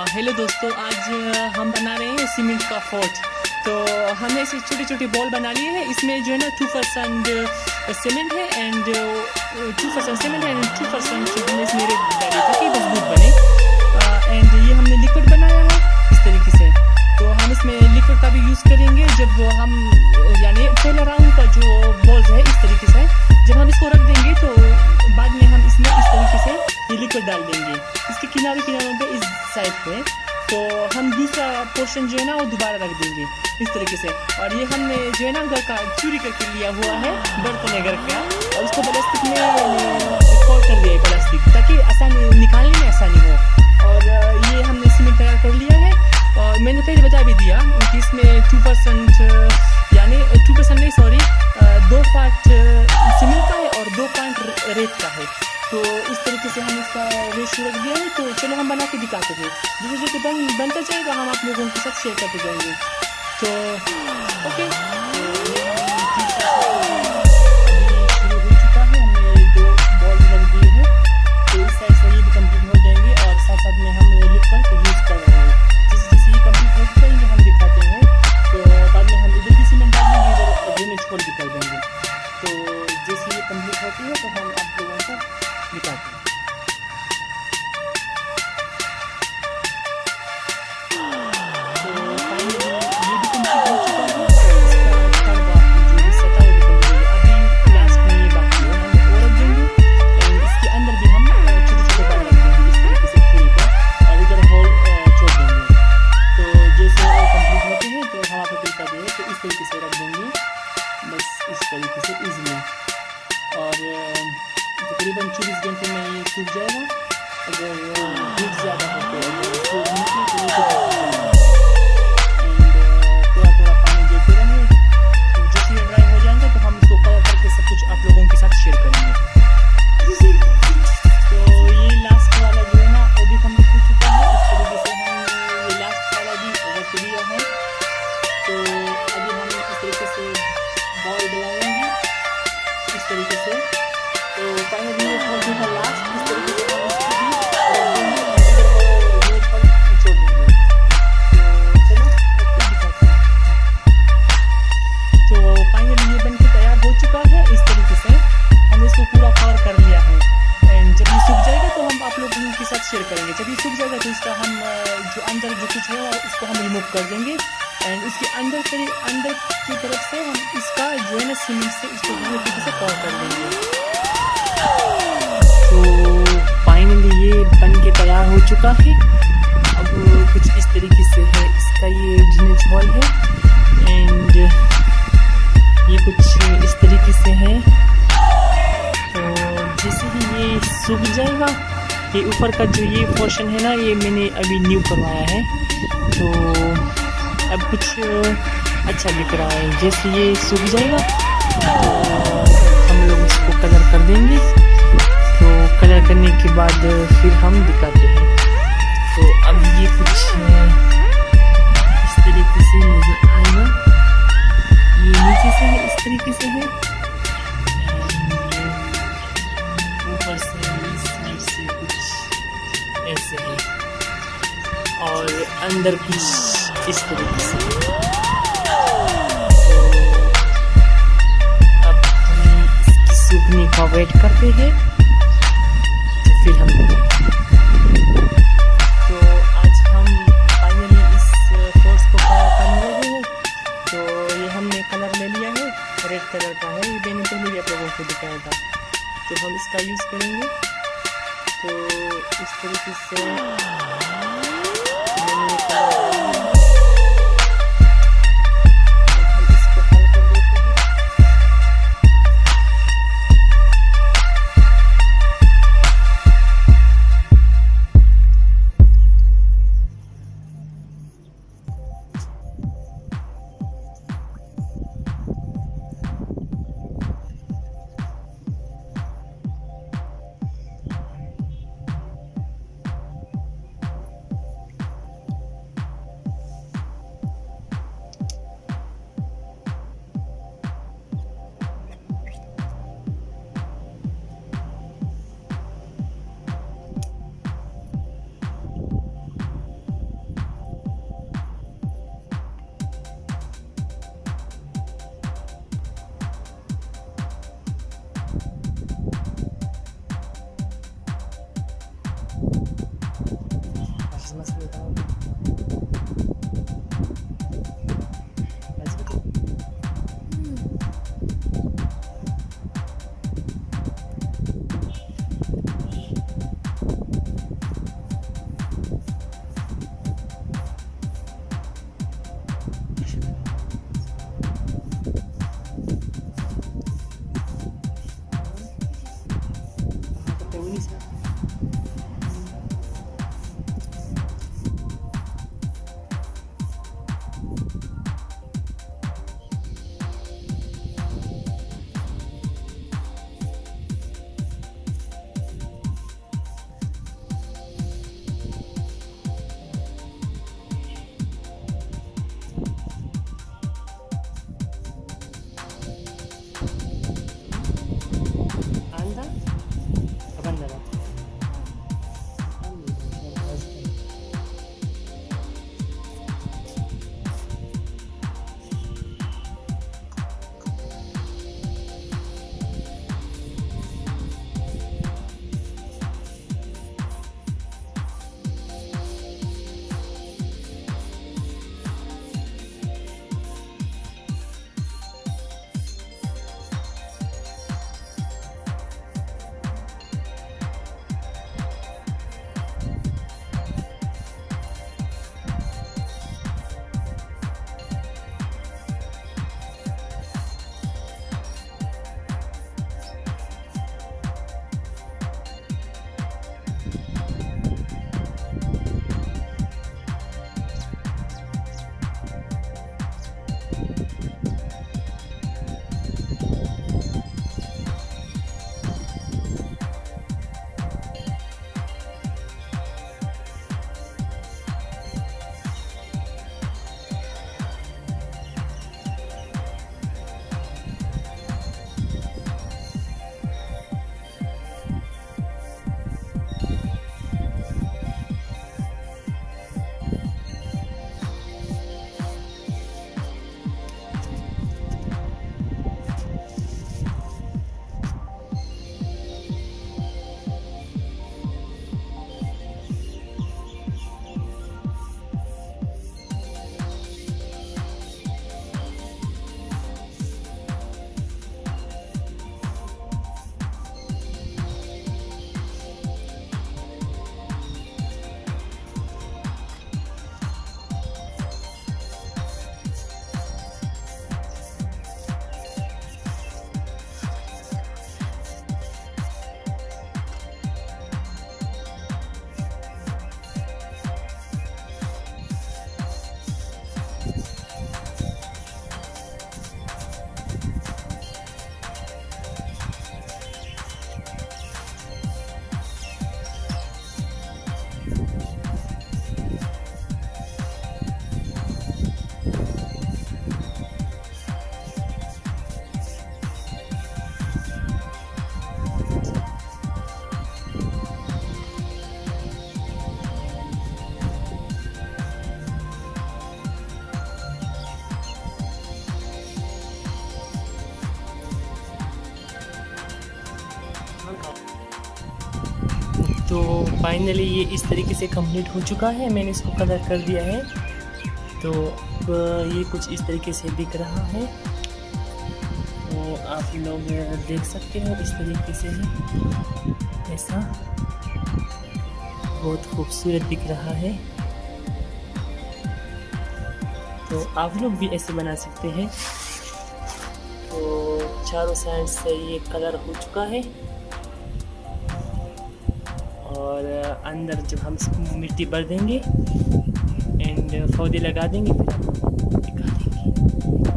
Hello दोस्तों, आज हम बना रहे हैं सीमेंट का फोर्ट। तो हमने ऐसे छोटी छोटी बॉल बना ली है। इसमें जो है ना 2% सीमेंट है एंड 2% सीमेंट है एंड 2% हमने इसमें रेत डाली ताकि मजबूत बने। एंड ये हमने लिक्विड बनाया है इस तरीके से। तो हम इसमें लिक्विड का भी यूज़ करेंगे जब हम यानी पहला राउंड का जो बॉल्स है इस तरीके से जब हम इसको रख देंगे तो बाद में हम इसमें इस तरीके से ये लिक्विड डाल देंगे इसके किनारों पे इस साइड पे। तो हम दूसरा पोर्शन जो है ना वो दोबारा रख देंगे इस तरीके से। और ये हमने जो है ना घर का चूरी करके लिया हुआ है बर्तन है घर का, और उसको प्लास्टिक में फोल्ड कर दिया है प्लास्टिक ताकि आसानी निकालने में आसानी हो। और ये हमने सीमेंट तैयार कर लिया है। और मैंने पहले बता भी दिया कि इसमें 2% यानी 2% नहीं सॉरी 2 पार्ट सीमेंट का है और 2 पार्ट रेत का है। तो इस तरीके से हम इसका रेशियो रख दिया है। तो चलो हम बना के दिखाते हैं। जैसे जैसे बनता जाएगा हम आप लोगों के साथ शेयर करते जाएंगे। तो ओके, शुरू हो चुका है। हमने 2 बॉल रख दिए हैं तो इस साइड से ये भी कंप्लीट हो जाएंगे और साथ साथ में हम लिक्विड यूज़ कर रहे हैं। जैसे जैसे ये कंप्लीट हो जाएंगे हम दिखाते हैं। तो बाद में हम इधर भी सीमेंट डाल देंगे, इधर ड्रेनेज खोल भी कर देंगे। तो जैसे ये कंप्लीट होती है तो हम आप लोगों को दिखाते हैं। तकरीबन 24 घंटे में ये सूख जाएगा। अगर धूप ज़्यादा हो तो थोड़ा थोड़ा पानी देते रहेंगे। तो जैसे ये ड्राई हो जाएगा तो हम इसको कवर करके सब कुछ आप लोगों के साथ शेयर करेंगे। तो ये लास्ट वाला जो है ना वो भी कंप्लीट हो चुका है। इस तरीके से हम ये लास्ट वाला भी रख लिया है। तो अभी हम इस तरीके से बॉल बनाएंगे इस तरीके से। तो फाइनली ये फोल्ड का लास्ट इस तरीके से हम इसको भी रख देंगे और इधर वो पर छोड़ देंगे। तो चलो दिखाते हैं। तो फाइनली ये बनके तैयार हो चुका है। इस तरीके से हम इसको पूरा कवर कर लिया है। एंड जब ये सूख जाएगा तो हम आप लोगों के साथ शेयर करेंगे। जब ये सूख जाएगा तो इसका हम जो अंदर जो कुछ है उसको हम रिमूव कर देंगे। एंड इसके अंदर की तरफ से हम इसका जो है ना सीमेंट से इसको पूरी तरीके से कवर कर देंगे। तो फाइनली ये बन के तैयार हो चुका है। अब कुछ इस तरीके से है। इसका ये ड्रेनेज हॉल है एंड ये कुछ इस तरीके से है। तो जैसे ही ये सूख जाएगा, ये ऊपर का जो ये पोर्शन है ना ये मैंने अभी न्यू करवाया है। तो अब कुछ अच्छा दिख रहा है। जैसे ये सूख जाएगा तो हम लोग इसको कलर कर देंगे। तो कलर करने के बाद फिर हम दिखाते हैं। तो अब ये कुछ इस तरीके से नजर आएगा। ये नीचे से है, इस तरीके से है। ऊपर से इस साइड से कुछ ऐसे है और अंदर कुछ इस तरीके से। अब हम इसकी सूखने का वेट करते हैं तो फिर हम तो आज हम फाइनली इस फोर्स को करने लगे हैं। तो ये हमने कलर ले लिया है, रेड कलर का है। ये मैंने पहले भी आप लोगों को दिखाया था। तो हम इसका यूज़ करेंगे। तो इस तरीके से मैंने कलर मसले था तो फाइनली ये इस तरीके से कंप्लीट हो चुका है। मैंने इसको कलर कर दिया है, तो ये कुछ इस तरीके से दिख रहा है। तो आप लोग देख सकते हो इस तरीके से ऐसा बहुत खूबसूरत दिख रहा है। तो आप लोग भी ऐसे बना सकते हैं। तो चारों साइड से ये कलर हो चुका है और अंदर जब हम इसको मिट्टी भर देंगे एंड पौधे लगा देंगे फिर आपको दिखा देंगे।